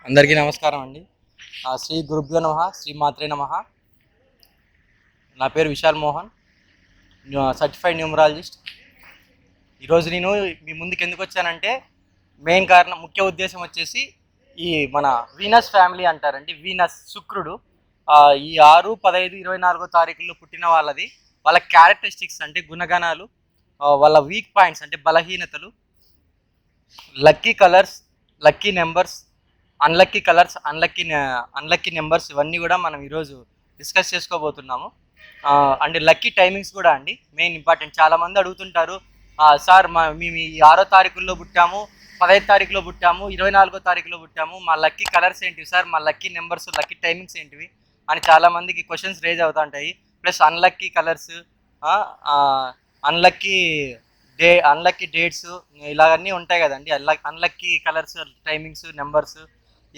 అందరికీ నమస్కారం అండి. శ్రీ గురుభ్యో నమః, శ్రీ మాత్రే నమః. నా పేరు విశాల్ మోహన్, సర్టిఫైడ్ న్యూమరాలజిస్ట్. ఈరోజు నేను మీ ముందుకు ఎందుకు వచ్చానంటే మెయిన్ కారణం, ముఖ్య ఉద్దేశం వచ్చేసి ఈ మన వీనస్ ఫ్యామిలీ అంటారండి. వీనస్ శుక్రుడు ఈ 6, 15, 24 తారీఖుల్లో పుట్టిన వాళ్ళ క్యారెక్టరిస్టిక్స్ అంటే గుణగణాలు, వాళ్ళ వీక్ పాయింట్స్ అంటే బలహీనతలు, lucky colours, lucky numbers, unlucky colours, unlucky numbers, ఇవన్నీ కూడా మనం ఈరోజు డిస్కస్ చేసుకోబోతున్నాము. అండ్ లక్కీ టైమింగ్స్ కూడా అండి మెయిన్ ఇంపార్టెంట్. చాలామంది అడుగుతుంటారు, సార్ మేము ఈ 6వ తారీఖుల్లో పుట్టాము, 15వ తారీఖులో పుట్టాము, 24వ తారీఖులో పుట్టాము, మా లక్కీ కలర్స్ ఏంటివి సార్, మా లక్కీ నెంబర్స్, లక్కీ టైమింగ్స్ ఏంటివి అని చాలామందికి క్వశ్చన్స్ రేజ్ అవుతూ ఉంటాయి. Plus unlucky colours, unlucky unlucky dates, ఇలాగన్నీ ఉంటాయి కదండి. అన్లక్కీ కలర్స్, టైమింగ్స్, నెంబర్స్,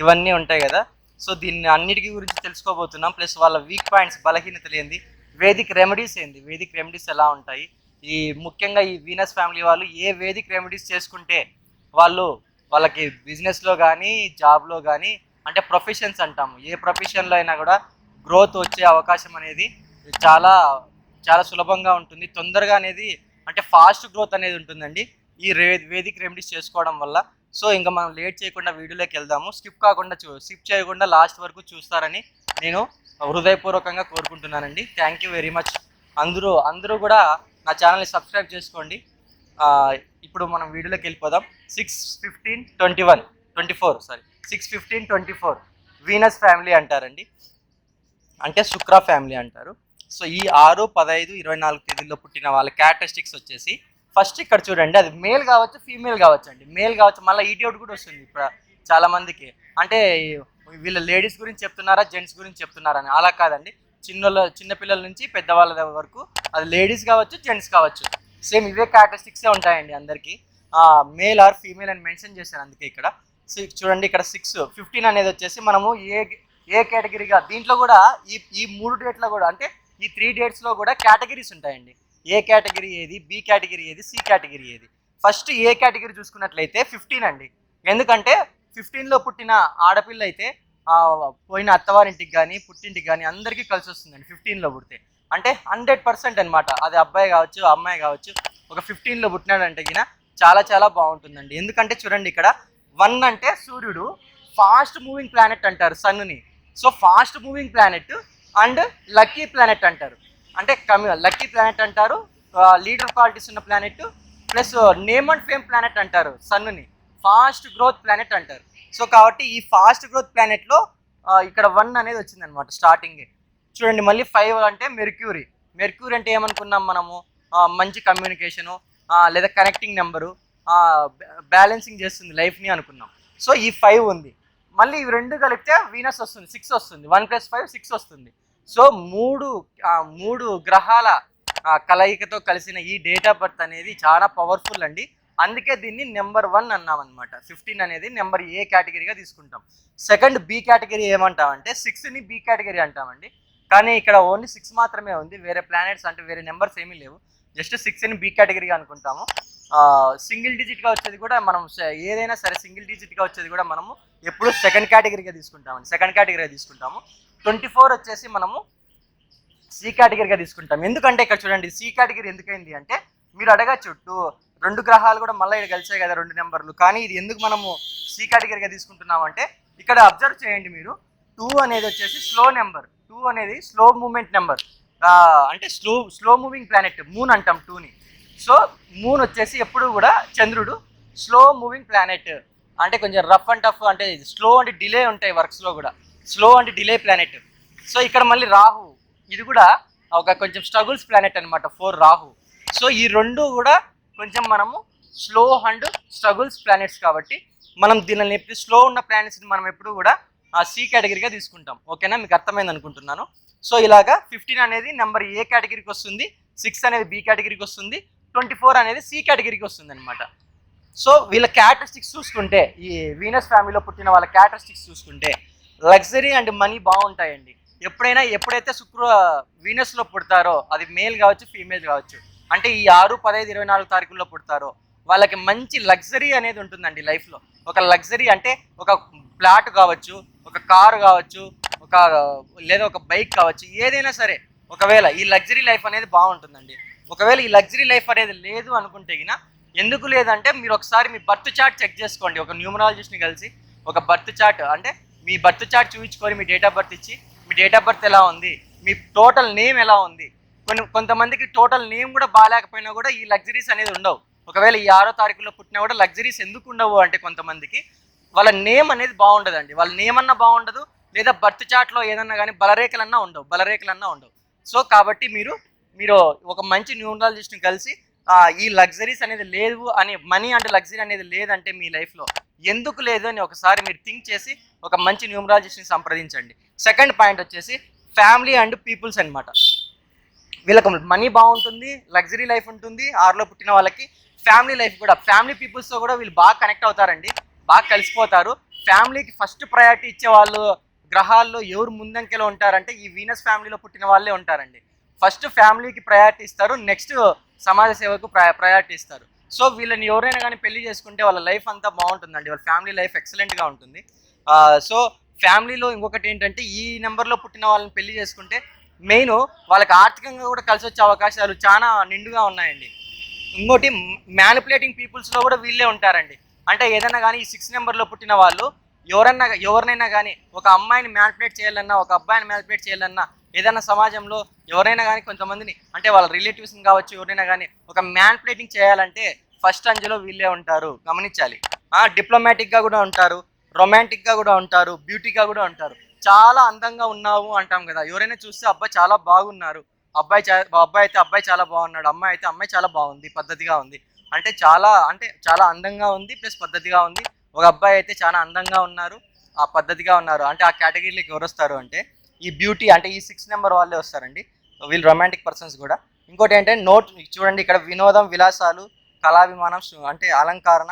ఇవన్నీ ఉంటాయి కదా. సో దీన్ని అన్నిటికీ గురించి తెలుసుకోబోతున్నాం. ప్లస్ వాళ్ళ వీక్ పాయింట్స్, బలహీనతలు ఏంది, వేదిక్ రెమెడీస్ ఏంది, వేదిక్ రెమెడీస్ ఎలా ఉంటాయి, ఈ ముఖ్యంగా ఈ వీనస్ ఫ్యామిలీ వాళ్ళు ఏ వేదిక్ రెమెడీస్ చేసుకుంటే వాళ్ళకి బిజినెస్లో కానీ జాబ్లో కానీ, అంటే ప్రొఫెషన్స్ అంటాము, ఏ ప్రొఫెషన్లో అయినా కూడా గ్రోత్ వచ్చే అవకాశం అనేది చాలా చాలా సులభంగా ఉంటుంది, తొందరగా అనేది, అంటే ఫాస్ట్ గ్రోత్ అనేది ఉంటుందండి ఈ వేదిక్ రెమెడీస్ చేసుకోవడం వల్ల. సో ఇంకా మనం లేట్ చేయకుండా వీడియోలోకి వెళ్దాము. స్కిప్ చేయకుండా లాస్ట్ వరకు చూస్తారని నేను హృదయపూర్వకంగా కోరుకుంటున్నానండి. Thank you very much. అందరూ కూడా నా ఛానల్ని సబ్స్క్రైబ్ చేసుకోండి. ఇప్పుడు మనం వీడియోలోకి వెళ్ళిపోదాం. 6/15/24 వీనస్ ఫ్యామిలీ అంటారండి, అంటే శుక్ర ఫ్యామిలీ అంటారు. సో ఈ 6, 15, 24 తేదీల్లో పుట్టిన వాళ్ళ క్యారెక్టరిస్టిక్స్ వచ్చేసి, ఫస్ట్ ఇక్కడ చూడండి, అది మేల్ కావచ్చు, ఫీమేల్ కావచ్చు అండి. మేల్ కావచ్చు, మళ్ళీ ఈ డౌట్ కూడా వస్తుంది ఇప్పుడు చాలా మందికి, అంటే వీళ్ళ లేడీస్ గురించి చెప్తున్నారా, జెంట్స్ గురించి చెప్తున్నారా అని. అలా కాదండి, చిన్నపిల్లల నుంచి పెద్దవాళ్ళ వరకు, అది లేడీస్ కావచ్చు, జెంట్స్ కావచ్చు, సేమ్ ఇవే క్యారెక్టరిస్టిక్సే ఉంటాయండి అందరికీ. మేల్ ఆర్ ఫీమేల్ అని మెన్షన్ చేశాను అందుకే ఇక్కడ. సో చూడండి, ఇక్కడ 6/15 అనేది వచ్చేసి మనము ఏ కేటగిరీగా, దీంట్లో కూడా ఈ 3 డేట్లో కూడా, అంటే ఈ 3 డేట్స్లో కూడా కేటగిరీస్ ఉంటాయండి. ఏ కేటగిరీ ఏది, బి కేటగిరీ ఏది, సి కేటగిరీ ఏది. ఫస్ట్ ఏ కేటగిరీ చూసుకున్నట్లయితే 15 అండి. ఎందుకంటే 15లో పుట్టిన ఆడపిల్ల అయితే పోయిన అత్తవారింటికి కానీ పుట్టింటికి కానీ అందరికీ కలిసి వస్తుందండి 15లో పుడితే. అంటే 100% అనమాట. అది అబ్బాయి కావచ్చు, అమ్మాయి కావచ్చు, ఒక 15లో పుట్టినాడంటే గిన చాలా చాలా బాగుంటుందండి. ఎందుకంటే చూడండి, ఇక్కడ 1 అంటే సూర్యుడు, ఫాస్ట్ మూవింగ్ ప్లానెట్ అంటారు సన్నుని. So fast moving planet and lucky planet అంటారు, అంటే లక్కీ ప్లానెట్ అంటారు, లీడర్ క్వాలిటీస్ ఉన్న planet, plus name and fame planet అంటారు సన్నుని, ఫాస్ట్ గ్రోత్ ప్లానెట్ అంటారు. సో కాబట్టి ఈ ఫాస్ట్ గ్రోత్ ప్లానెట్లో ఇక్కడ 1 అనేది వచ్చిందనమాట స్టార్టింగే. చూడండి, మళ్ళీ 5 అంటే మెర్క్యూరీ అంటే ఏమనుకున్నాం మనము, మంచి కమ్యూనికేషను, లేదా కనెక్టింగ్ నెంబరు, బ్యాలెన్సింగ్ చేస్తుంది లైఫ్ని అనుకున్నాం. సో ఈ 5 ఉంది. మళ్ళీ ఇవి 2 కలిపితే వీనస్ వస్తుంది, 6 వస్తుంది. 1 + 5 6 వస్తుంది. సో మూడు గ్రహాల కలయికతో కలిసిన ఈ డేట్ ఆఫ్ బర్త్ అనేది చాలా పవర్ఫుల్ అండి. అందుకే దీన్ని నెంబర్ 1 అన్నాం అనమాట. 15 అనేది నెంబర్ ఏ కేటగిరీగా తీసుకుంటాం. సెకండ్ బి కేటగిరీ ఏమంటామంటే 6ని బి కేటగిరీ అంటామండి. కానీ ఇక్కడ ఓన్లీ 6 మాత్రమే ఉంది, వేరే ప్లానెట్స్ అంటే వేరే నెంబర్స్ ఏమీ లేవు. జస్ట్ 6ని బి కేటగిరీగా అనుకుంటాము. సింగిల్ డిజిట్గా వచ్చేది కూడా మనం, ఏదైనా సరే సింగిల్ డిజిట్గా వచ్చేది కూడా మనము ఎప్పుడు సెకండ్ కేటగిరీగా తీసుకుంటామండి. 24 వచ్చేసి మనము సి కేటగిరీగా తీసుకుంటాం. ఎందుకంటే ఇక్కడ చూడండి, సి కేటగిరీ ఎందుకైంది అంటే, మీరు అడగచ్చు, 2 గ్రహాలు కూడా మళ్ళీ ఇక్కడ కలిసాయి కదా 2 నెంబర్లు, కానీ ఇది ఎందుకు మనము సి కేటగిరీగా తీసుకుంటున్నాం అంటే, ఇక్కడ అబ్జర్వ్ చేయండి మీరు, 2 అనేది వచ్చేసి స్లో నెంబర్, 2 అనేది స్లో మూమెంట్ నెంబర్, అంటే స్లో మూవింగ్ ప్లానెట్, మూన్ అంటాం 2ని. సో మూన్ వచ్చేసి ఎప్పుడు కూడా చంద్రుడు స్లో మూవింగ్ ప్లానెట్, అంటే కొంచెం రఫ్ అండ్ టఫ్, అంటే స్లో అంటే డిలే ఉంటాయి వర్క్స్లో కూడా, స్లో అంటే డిలే ప్లానెట్. సో ఇక్కడ మళ్ళీ రాహు, ఇది కూడా ఒక కొంచెం స్ట్రగుల్స్ ప్లానెట్ అనమాట, 4 రాహు. సో ఈ 2 కూడా కొంచెం మనము స్లో అండ్ స్ట్రగుల్స్ ప్లానెట్స్ కాబట్టి మనం దీనిని ఎప్పుడు స్లో ఉన్న ప్లానెట్స్ని మనం ఎప్పుడు కూడా సి కేటగిరీగా తీసుకుంటాం. ఓకేనా, మీకు అర్థమైంది అనుకుంటున్నాను. సో ఇలాగా 15 అనేది నెంబర్ ఏ కేటగిరీకి వస్తుంది, 6 అనేది బి కేటగిరీకి వస్తుంది, 24 అనేది సి కేటగిరీకి వస్తుంది అనమాట. సో వీళ్ళ క్యారెక్టరిస్టిక్స్ చూసుకుంటే, ఈ వీనస్ ఫ్యామిలీలో పుట్టిన వాళ్ళ క్యారెక్టరిస్టిక్స్ చూసుకుంటే, లగ్జరీ అండ్ మనీ బాగుంటాయండి. ఎప్పుడైతే వీనస్లో పుడతారో, అది మేల్ కావచ్చు, ఫీమేల్ కావచ్చు, అంటే ఈ 6, 15, 24 తారీఖుల్లో పుడతారో వాళ్ళకి మంచి లగ్జరీ అనేది ఉంటుందండి లైఫ్లో. ఒక లగ్జరీ అంటే ఒక ఫ్లాట్ కావచ్చు, ఒక కారు కావచ్చు, ఒక లేదా ఒక బైక్ కావచ్చు, ఏదైనా సరే ఒకవేళ ఈ లగ్జరీ లైఫ్ అనేది బాగుంటుందండి. ఒకవేళ ఈ లగ్జరీ లైఫ్ అనేది లేదు అనుకుంటే గిన ఎందుకు లేదంటే మీరు ఒకసారి మీ బర్త్ చార్ట్ చెక్ చేసుకోండి. ఒక న్యూమరాలజిస్ట్ని కలిసి ఒక బర్త్ చార్ట్ అంటే మీ బర్త్ చార్ట్ చూపించుకొని మీ డేట్ ఆఫ్ బర్త్ ఇచ్చి మీ డేట్ ఆఫ్ బర్త్ ఎలా ఉంది, మీ టోటల్ నేమ్ ఎలా ఉంది. కొంతమందికి టోటల్ నేమ్ కూడా బాగాలేకపోయినా కూడా ఈ లగ్జరీస్ అనేది ఉండవు. ఒకవేళ ఈ 6వ తారీఖులో పుట్టినా కూడా లగ్జరీస్ ఎందుకు ఉండవు అంటే కొంతమందికి వాళ్ళ నేమ్ అనేది బాగుండదండి. వాళ్ళ నేమ్ అన్నా బాగుండదు, లేదా బర్త్ చార్ట్లో ఏదన్నా కానీ బలరేఖలన్నా ఉండవు. సో కాబట్టి మీరు ఒక మంచి న్యూమరాలజిస్ట్ని కలిసి ఈ లగ్జరీస్ అనేది లేదు అని, మనీ అంటే లగ్జరీ అనేది లేదంటే మీ లైఫ్లో ఎందుకు లేదు అని ఒకసారి మీరు థింక్ చేసి ఒక మంచి న్యూమరాలజిస్ట్ని సంప్రదించండి. సెకండ్ పాయింట్ వచ్చేసి ఫ్యామిలీ అండ్ పీపుల్స్ అనమాట. వీళ్ళకి మనీ బాగుంటుంది, లగ్జరీ లైఫ్ ఉంటుంది 6లో పుట్టిన వాళ్ళకి. ఫ్యామిలీ లైఫ్ కూడా, ఫ్యామిలీ పీపుల్స్తో కూడా వీళ్ళు బాగా కనెక్ట్ అవుతారండి, బాగా కలిసిపోతారు. ఫ్యామిలీకి ఫస్ట్ ప్రయారిటీ ఇచ్చే వాళ్ళు గ్రహాల్లో ఎవరు ముందంకెలో ఉంటారంటే ఈ వీనస్ ఫ్యామిలీలో పుట్టిన వాళ్ళే ఉంటారండి. ఫస్ట్ ఫ్యామిలీకి ప్రయారిటీ ఇస్తారు, నెక్స్ట్ సమాజ సేవకు ప్రయారిటీ ఇస్తారు. సో వీళ్ళని ఎవరైనా కానీ పెళ్లి చేసుకుంటే వాళ్ళ లైఫ్ అంతా బాగుంటుందండి, వాళ్ళ ఫ్యామిలీ లైఫ్ ఎక్సలెంట్గా ఉంటుంది. సో ఫ్యామిలీలో ఇంకొకటి ఏంటంటే ఈ నెంబర్లో పుట్టిన వాళ్ళని పెళ్లి చేసుకుంటే మెయిన్ వాళ్ళకి ఆర్థికంగా కూడా కలిసి వచ్చే అవకాశాలు చాలా నిండుగా ఉన్నాయండి. ఇంకోటి మ్యానిపులేటింగ్ పీపుల్స్లో కూడా వీళ్ళే ఉంటారండి. అంటే ఏదైనా కానీ ఈ 6 నెంబర్లో పుట్టిన వాళ్ళు ఎవరినైనా కానీ ఒక అమ్మాయిని మ్యానిపులేట్ చేయాలన్నా, ఒక అబ్బాయిని మ్యానిపులేట్ చేయాలన్నా, ఏదైనా సమాజంలో ఎవరైనా కానీ కొంతమందిని అంటే వాళ్ళ రిలేటివ్స్ని కావచ్చు ఎవరైనా కానీ ఒక మ్యానిపులేటింగ్ చేయాలంటే ఫస్ట్ అంజలో వీళ్ళే ఉంటారు, గమనించాలి. డిప్లొమాటిక్గా కూడా ఉంటారు, రొమాంటిక్గా కూడా ఉంటారు, బ్యూటీగా కూడా ఉంటారు. చాలా అందంగా ఉన్నావు అంటాం కదా, ఎవరైనా చూస్తే అబ్బాయి చాలా బాగున్నారు, అబ్బాయి అయితే అబ్బాయి చాలా బాగున్నాడు, అమ్మాయి అయితే అమ్మాయి చాలా బాగుంది, పద్ధతిగా ఉంది అంటే చాలా అందంగా ఉంది ప్లస్ పద్ధతిగా ఉంది. ఒక అబ్బాయి అయితే చాలా అందంగా ఉన్నారు, ఆ పద్ధతిగా ఉన్నారు అంటే ఆ కేటగిరీలోకి ఎవరు వస్తారు అంటే ఈ బ్యూటీ అంటే ఈ 6 నెంబర్ వాళ్ళే వస్తారండి. వీళ్ళు రొమాంటిక్ పర్సన్స్ కూడా. ఇంకోటి ఏంటంటే నోట్ చూడండి, ఇక్కడ వినోదం, విలాసాలు, కళాభిమానం అంటే అలంకరణ,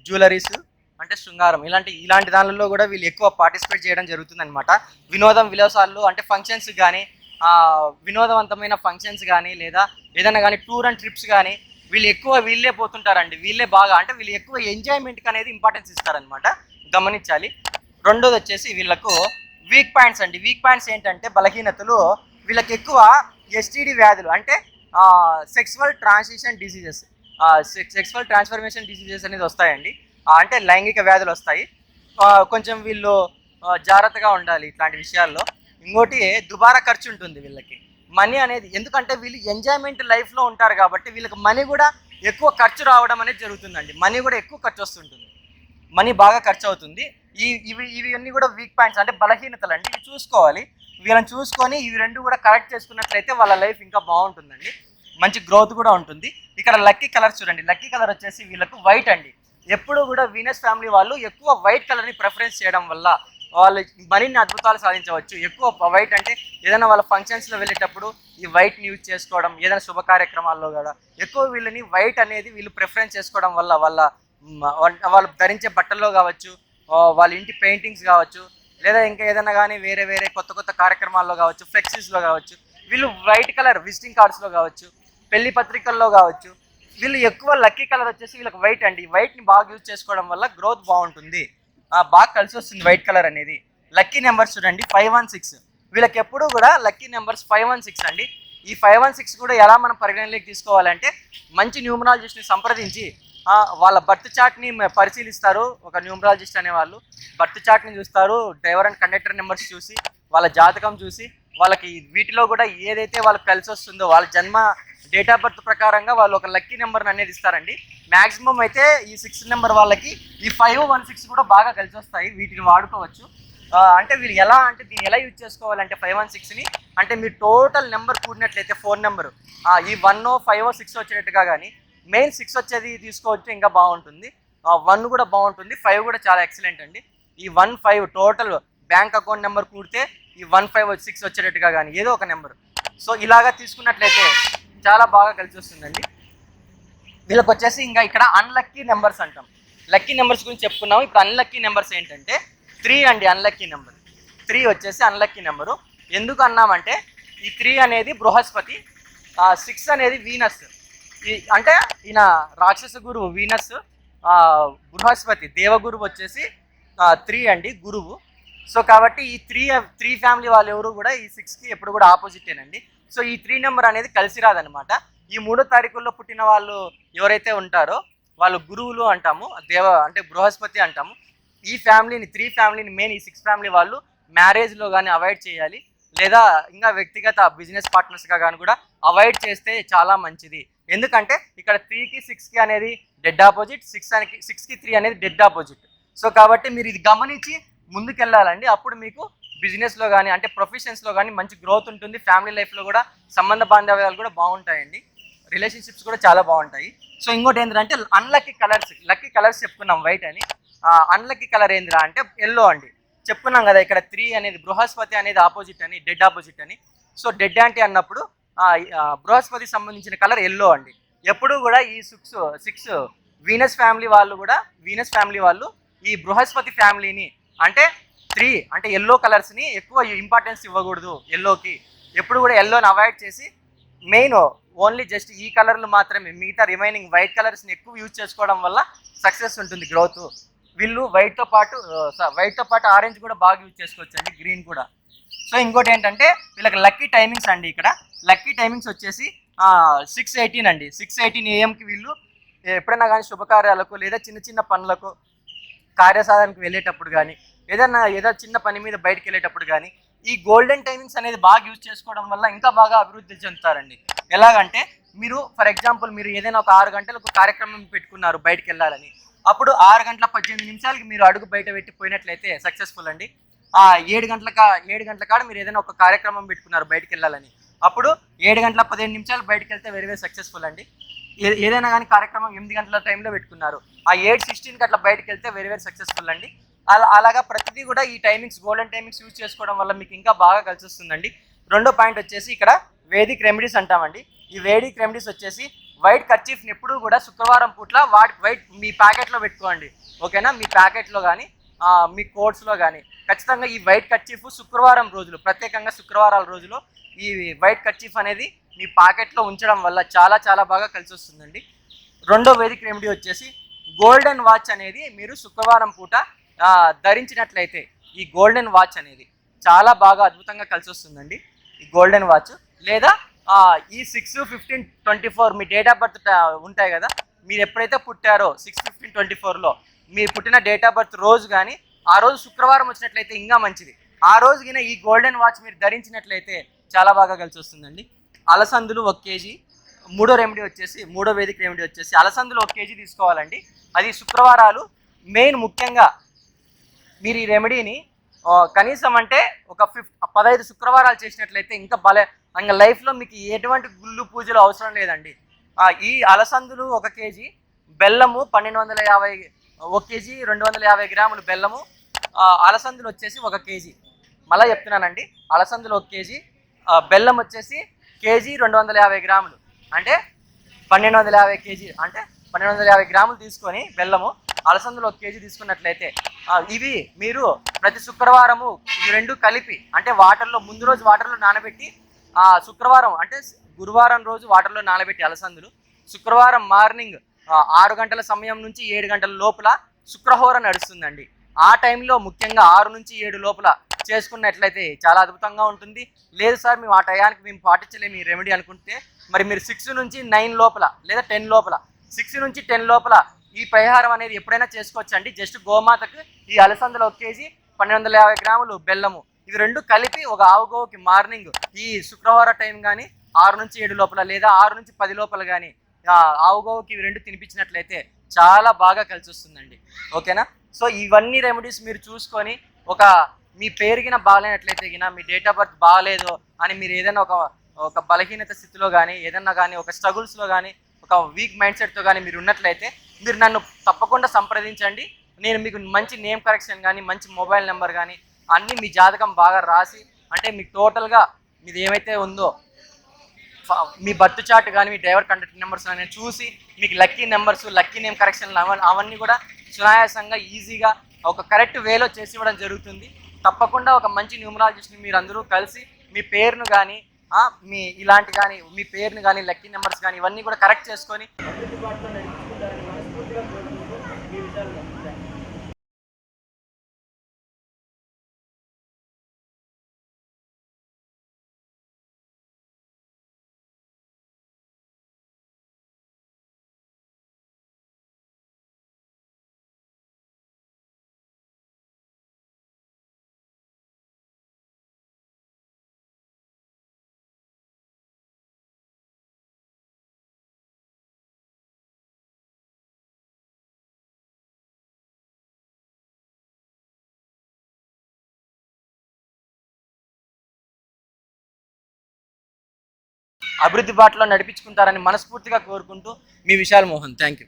జ్యువెలరీస్ అంటే శృంగారం, ఇలాంటి దానిలో కూడా వీళ్ళు ఎక్కువ పార్టిసిపేట్ చేయడం జరుగుతుంది అనమాట. వినోదం విలాసాలు అంటే ఫంక్షన్స్ కానీ, వినోదవంతమైన ఫంక్షన్స్ కానీ, లేదా ఏదైనా కానీ టూర్ అండ్ ట్రిప్స్ కానీ వీళ్ళే పోతుంటారండి. వీళ్ళు ఎక్కువ ఎంజాయ్మెంట్కి అనేది ఇంపార్టెన్స్ ఇస్తారనమాట, గమనించాలి. రెండోది వచ్చేసి వీళ్ళకు వీక్ పాయింట్స్ అండి. వీక్ పాయింట్స్ ఏంటంటే బలహీనతలు. వీళ్ళకి ఎక్కువ ఎస్టీడీ వ్యాధులు అంటే సెక్సువల్ ట్రాన్స్ఫర్మేషన్ డిసీజెస్ అనేది వస్తాయండి. అంటే లైంగిక వ్యాధులు వస్తాయి. కొంచెం వీళ్ళు జాగ్రత్తగా ఉండాలి ఇట్లాంటి విషయాల్లో. ఇంకోటి దుబారా ఖర్చు ఉంటుంది వీళ్ళకి. మనీ అనేది ఎందుకంటే వీళ్ళు ఎంజాయ్మెంట్ లైఫ్లో ఉంటారు కాబట్టి వీళ్ళకి మనీ కూడా ఎక్కువ ఖర్చు రావడం అనేది జరుగుతుందండి. మనీ కూడా ఎక్కువ ఖర్చు వస్తుంటుంది, మనీ బాగా ఖర్చు అవుతుంది. ఇవన్నీ కూడా వీక్ పాయింట్స్ అంటే బలహీనతలు అండి. ఇవి చూసుకోవాలి, వీళ్ళని చూసుకొని ఇవి రెండు కూడా కరెక్ట్ చేసుకున్నట్లయితే వాళ్ళ లైఫ్ ఇంకా బాగుంటుందండి, మంచి గ్రోత్ కూడా ఉంటుంది. ఇక్కడ లక్కీ కలర్ చూడండి, లక్కీ కలర్ వచ్చేసి వీళ్ళకు వైట్ అండి. ఎప్పుడు కూడా వీనస్ ఫ్యామిలీ వాళ్ళు ఎక్కువ వైట్ కలర్ని ప్రిఫరెన్స్ చేయడం వల్ల వాళ్ళు మరిన్ని అద్భుతాలు సాధించవచ్చు. ఎక్కువ వైట్ అంటే ఏదైనా వాళ్ళ ఫంక్షన్స్లో వెళ్ళేటప్పుడు ఈ వైట్ని యూజ్ చేసుకోవడం, ఏదైనా శుభ కార్యక్రమాల్లో కూడా ఎక్కువ వీళ్ళని వైట్ అనేది వీళ్ళు ప్రిఫరెన్స్ చేసుకోవడం వల్ల వాళ్ళు ధరించే బట్టల్లో కావచ్చు, వాళ్ళ ఇంటి పెయింటింగ్స్ కావచ్చు, లేదా ఇంకా ఏదైనా కానీ వేరే కొత్త కార్యక్రమాల్లో కావచ్చు, ఫ్లెక్సీస్లో కావచ్చు, వీళ్ళు వైట్ కలర్ విజిటింగ్ కార్డ్స్లో కావచ్చు, పెళ్లి పత్రికల్లో కావచ్చు, వీళ్ళు ఎక్కువ లక్కీ కలర్ వచ్చేసి వీళ్ళకి వైట్ అండి. వైట్ని బాగా యూజ్ చేసుకోవడం వల్ల గ్రోత్ బాగుంటుంది, బాగా కలిసి వస్తుంది వైట్ కలర్ అనేది. లక్కీ నెంబర్స్ చూడండి 516. వీళ్ళకి ఎప్పుడు కూడా లక్కీ నెంబర్స్ 516 అండి. ఈ 516 కూడా ఎలా మనం పరిగణలోకి తీసుకోవాలంటే మంచి న్యూమరాలజిస్ట్ని సంప్రదించి వాళ్ళ బర్త్ చార్ట్ని పరిశీలిస్తారు. ఒక న్యూమరాలజిస్ట్ అనేవాళ్ళు బర్త్ చార్ట్ని చూస్తారు, డ్రైవర్ అండ్ కండక్టర్ నెంబర్స్ చూసి వాళ్ళ జాతకం చూసి వాళ్ళకి వీటిలో కూడా ఏదైతే వాళ్ళకి కలిసి వస్తుందో వాళ్ళ జన్మ డేట్ ఆఫ్ బర్త్ ప్రకారంగా వాళ్ళు ఒక లక్కీ నెంబర్ని అనేది ఇస్తారండి. మ్యాక్సిమం అయితే ఈ 6 నెంబర్ వాళ్ళకి ఈ 516 కూడా బాగా కలిసి వస్తాయి, వీటిని వాడుకోవచ్చు. అంటే వీళ్ళు దీన్ని ఎలా యూజ్ చేసుకోవాలంటే 516ని అంటే మీరు టోటల్ నెంబర్ కూడినట్లయితే 4 నెంబరు ఈ 1 5 6 వచ్చేటట్టుగా కానీ మెయిన్ 6 వచ్చేది తీసుకోవచ్చు ఇంకా బాగుంటుంది. 1 కూడా బాగుంటుంది, 5 కూడా చాలా ఎక్సలెంట్ అండి. ఈ 1 5 టోటల్ బ్యాంక్ అకౌంట్ నెంబర్ కూడితే ఈ 1 5 6 వచ్చేటట్టుగా కానీ ఏదో ఒక నెంబర్. సో ఇలాగా తీసుకున్నట్లయితే చాలా బాగా కలిసి వస్తుందండి. వీళ్ళకి వచ్చేసి ఇంకా ఇక్కడ అన్లక్కీ నెంబర్స్ అంటాం. లక్కీ నెంబర్స్ గురించి చెప్పుకున్నాము. ఇప్పుడు అన్లక్కీ నెంబర్స్ ఏంటంటే 3 అండి. అన్లక్కీ నెంబర్ 3 వచ్చేసి అన్లక్కీ నెంబరు. ఎందుకు అన్నామంటే ఈ 3 అనేది బృహస్పతి, 6 అనేది వీనస్. అంటే ఈయన రాక్షస గురువు వీనస్, బృహస్పతి దేవగురువు వచ్చేసి 3 అండి గురువు. సో కాబట్టి ఈ త్రీ ఫ్యామిలీ వాళ్ళు ఎవరు కూడా ఈ 6కి ఎప్పుడు కూడా ఆపోజిటేనండి. సో ఈ 3 నెంబర్ అనేది కలిసి రాదనమాట. ఈ 3 తారీఖుల్లో పుట్టిన వాళ్ళు ఎవరైతే ఉంటారో వాళ్ళు గురువులు అంటాము, అంటే బృహస్పతి అంటాము. ఈ ఫ్యామిలీని 3 ఫ్యామిలీని మెయిన్ ఈ 6 ఫ్యామిలీ వాళ్ళు మ్యారేజ్లో కానీ అవాయిడ్ చేయాలి, లేదా ఇంకా వ్యక్తిగత బిజినెస్ పార్ట్నర్స్గా కానీ కూడా అవాయిడ్ చేస్తే చాలా మంచిది. ఎందుకంటే ఇక్కడ 3కి 6కి అనేది డెడ్ ఆపోజిట్, 6కి 3 అనేది డెడ్ ఆపోజిట్. సో కాబట్టి మీరు ఇది గమనించి ముందుకెళ్ళాలండి. అప్పుడు మీకు బిజినెస్లో కానీ అంటే ప్రొఫెషన్స్లో కానీ మంచి గ్రోత్ ఉంటుంది. ఫ్యామిలీ లైఫ్లో కూడా సంబంధ బాంధవ్యాలు కూడా బాగుంటాయండి, రిలేషన్షిప్స్ కూడా చాలా బాగుంటాయి. సో ఇంకోటి ఏంటంటే అన్లక్కీ కలర్స్, లక్కీ కలర్స్ చెప్పుకున్నాం వైట్ అని. అన్లక్కీ కలర్ ఏందిరా అంటే ఎల్లో అండి. చెప్పుకున్నాం కదా ఇక్కడ 3 అనేది బృహస్పతి అనేది ఆపోజిట్ అని, డెడ్ ఆపోజిట్ అని. సో డెడ్ యాంటీ అన్నప్పుడు బృహస్పతి సంబంధించిన కలర్ ఎల్లో అండి. ఎప్పుడు కూడా ఈ 6 వీనస్ ఫ్యామిలీ వాళ్ళు ఈ బృహస్పతి ఫ్యామిలీని అంటే 3 అంటే ఎల్లో కలర్స్ని ఎక్కువ ఇంపార్టెన్స్ ఇవ్వకూడదు. ఎల్లోకి ఎప్పుడు కూడా ఎల్లోని అవాయిడ్ చేసి మెయిన్ ఓన్లీ జస్ట్ ఈ కలర్లు మాత్రమే, మిగతా రిమైనింగ్ వైట్ కలర్స్ని ఎక్కువ యూజ్ చేసుకోవడం వల్ల సక్సెస్ ఉంటుంది, గ్రోత్. వీళ్ళు వైట్తో పాటు ఆరెంజ్ కూడా బాగా యూజ్ చేసుకోవచ్చు అండి, గ్రీన్ కూడా. సో ఇంకోటి ఏంటంటే వీళ్ళకి లక్కీ టైమింగ్స్ అండి. ఇక్కడ లక్కీ టైమింగ్స్ వచ్చేసి 6:18 అండి. 6:18 AM వీళ్ళు ఎప్పుడైనా కానీ శుభకార్యాలకు లేదా చిన్న చిన్న పనులకు కార్యసాధనకు వెళ్ళేటప్పుడు కానీ ఏదో చిన్న పని మీద బయటకు వెళ్ళేటప్పుడు కానీ ఈ గోల్డెన్ టైమింగ్స్ అనేది బాగా యూజ్ చేసుకోవడం వల్ల ఇంకా బాగా అభివృద్ధి చెందుతారండి. ఎలాగంటే మీరు ఫర్ ఎగ్జాంపుల్ మీరు ఏదైనా ఒక 6 గంటలకు కార్యక్రమం పెట్టుకున్నారు బయటకు వెళ్ళాలని, అప్పుడు 6:18 మీరు అడుగు బయట పెట్టి పోయినట్లయితే సక్సెస్ఫుల్ అండి. 7 గంటల కాడ మీరు ఏదైనా ఒక కార్యక్రమం పెట్టుకున్నారు బయటకు వెళ్ళాలని, అప్పుడు 7:15 బయటకు వెళ్తే వెరీ సక్సెస్ఫుల్ అండి. ఏదైనా కానీ కార్యక్రమం 8 గంటల టైంలో పెట్టుకున్నారు, 8:16 అట్లా బయటకు వెళ్తే వెరీ సక్సెస్ఫుల్ అండి. అలాగా ప్రతిదీ కూడా ఈ టైమింగ్స్ గోల్డెన్ టైమింగ్స్ యూజ్ చేసుకోవడం వల్ల మీకు ఇంకా బాగా కలిసి వస్తుందండి. రెండో పాయింట్ వచ్చేసి ఇక్కడ వేదిక్ రెమెడీస్ అంటామండి. ఈ వేదిక్ రెమెడీస్ వచ్చేసి వైట్ కర్చీఫ్ని ఎప్పుడూ కూడా శుక్రవారం పూట్ల వైట్ మీ ప్యాకెట్లో పెట్టుకోండి, ఓకేనా. మీ ప్యాకెట్లో కానీ మీ కోట్స్లో కానీ ఖచ్చితంగా ఈ వైట్ కర్చీఫ్ శుక్రవారం రోజులు, ప్రత్యేకంగా శుక్రవారాల రోజులో ఈ వైట్ కర్చీఫ్ అనేది మీ పాకెట్లో ఉంచడం వల్ల చాలా చాలా బాగా కలిసి వస్తుందండి. రెండో వేదిక్ రెమెడీ వచ్చేసి గోల్డెన్ వాచ్ అనేది మీరు శుక్రవారం పూట ధరించినట్లయితే ఈ గోల్డెన్ వాచ్ అనేది చాలా బాగా అద్భుతంగా కలిసి వస్తుందండి. ఈ గోల్డెన్ వాచ్ లేదా ఈ 6/15/24 మీ డేట్ ఆఫ్ బర్త్ ఉంటాయి కదా, మీరు ఎప్పుడైతే పుట్టారో 6/15/24లో మీరు పుట్టిన డేట్ ఆఫ్ బర్త్ రోజు కానీ ఆ రోజు శుక్రవారం వచ్చినట్లయితే ఇంకా మంచిది. ఆ రోజు కింద ఈ గోల్డెన్ వాచ్ మీరు ధరించినట్లయితే చాలా బాగా కలిసి వస్తుందండి. అలసందులు 1 kg. మూడో వేదిక రెమెడీ వచ్చేసి అలసందులు 1 kg తీసుకోవాలండి. అది శుక్రవారాలు మెయిన్ ముఖ్యంగా మీరు ఈ రెమెడీని కనీసం అంటే ఒక 15 శుక్రవారాలు చేసినట్లయితే ఇంకా ఇంకా లైఫ్లో మీకు ఎటువంటి గుళ్ళు పూజలు అవసరం లేదండి. ఈ అలసందులు 1 kg, బెల్లము 1250, 1 kg 250 గ్రాములు బెల్లము, అలసందులు వచ్చేసి 1 kg. మళ్ళీ చెప్తున్నానండి, అలసందులు 1 kg, బెల్లం వచ్చేసి కేజీ 250 గ్రాములు అంటే 1250 kg అంటే 1250 గ్రాములు తీసుకొని బెల్లము, అలసందులు 1 kg తీసుకున్నట్లయితే ఇవి మీరు ప్రతి శుక్రవారము ఈ రెండు కలిపి అంటే ముందు రోజు వాటర్లో నానబెట్టి శుక్రవారం అంటే గురువారం రోజు వాటర్లో నానబెట్టి అలసందులు శుక్రవారం మార్నింగ్ 6 గంటల సమయం నుంచి 7 గంటల లోపల శుక్రహోర నడుస్తుందండి. ఆ టైంలో ముఖ్యంగా 6 నుంచి 7 లోపల చేసుకున్నట్లయితే చాలా అద్భుతంగా ఉంటుంది. లేదు సార్ మేము ఆ టయానికి మేము పాటించలేము ఈ రెమెడీ అనుకుంటే మరి మీరు 6 నుంచి 9 లోపల లేదా 10 లోపల 6 నుంచి 10 లోపల ఈ పరిహారం అనేది ఎప్పుడైనా చేసుకోవచ్చండి. జస్ట్ గోమాతకు ఈ అలసందలు 1 kg 1250 గ్రాములు బెల్లము ఇవి రెండు కలిపి ఒక ఆవు గోవుకి మార్నింగ్ ఈ శుక్రవార టైం కానీ 6 నుంచి 7 లోపల లేదా 6 నుంచి 10 లోపల కానీ ఆవు గోవుకి ఇవి రెండు తినిపించినట్లయితే చాలా బాగా కలిసి వస్తుందండి, ఓకేనా. సో ఇవన్నీ రెమెడీస్ మీరు చూసుకొని మీ పేరుగిన బాగాలేనట్లయితే గిన మీ డేట్ ఆఫ్ బర్త్ బాగాలేదు అని మీరు ఏదైనా ఒక బలహీనత స్థితిలో కానీ ఏదన్నా కానీ ఒక స్ట్రగుల్స్లో కానీ ఒక వీక్ మైండ్ సెట్తో కానీ మీరు ఉన్నట్లయితే మీరు నన్ను తప్పకుండా సంప్రదించండి. నేను మీకు మంచి నేమ్ కరెక్షన్ కానీ మంచి మొబైల్ నెంబర్ కానీ అన్నీ మీ జాతకం బాగా రాసి అంటే మీకు టోటల్గా మీది ఏమైతే ఉందో మీ బర్త్ చార్ట్ కానీ మీ డ్రైవర్ కాంటాక్ట్ నెంబర్స్ కానీ చూసి మీకు లక్కీ నెంబర్స్ లక్కీ నేమ్ కరెక్షన్లు అవన్నీ కూడా సునాయాసంగా ఈజీగా ఒక కరెక్ట్ వేలో చేసి ఇవ్వడం జరుగుతుంది. తప్పకుండా ఒక మంచి న్యూమరాలజిస్ట్ని మీరు అందరూ కలిసి మీ పేరును కానీ మీ పేరును కానీ లక్కీ నెంబర్స్ కానీ ఇవన్నీ కూడా కరెక్ట్ చేసుకొని అభివృద్ధి బాటలో నడిపించుకుంటారని మనస్ఫూర్తిగా కోరుకుంటూ మీ విశాల్ మోహన్. Thank you.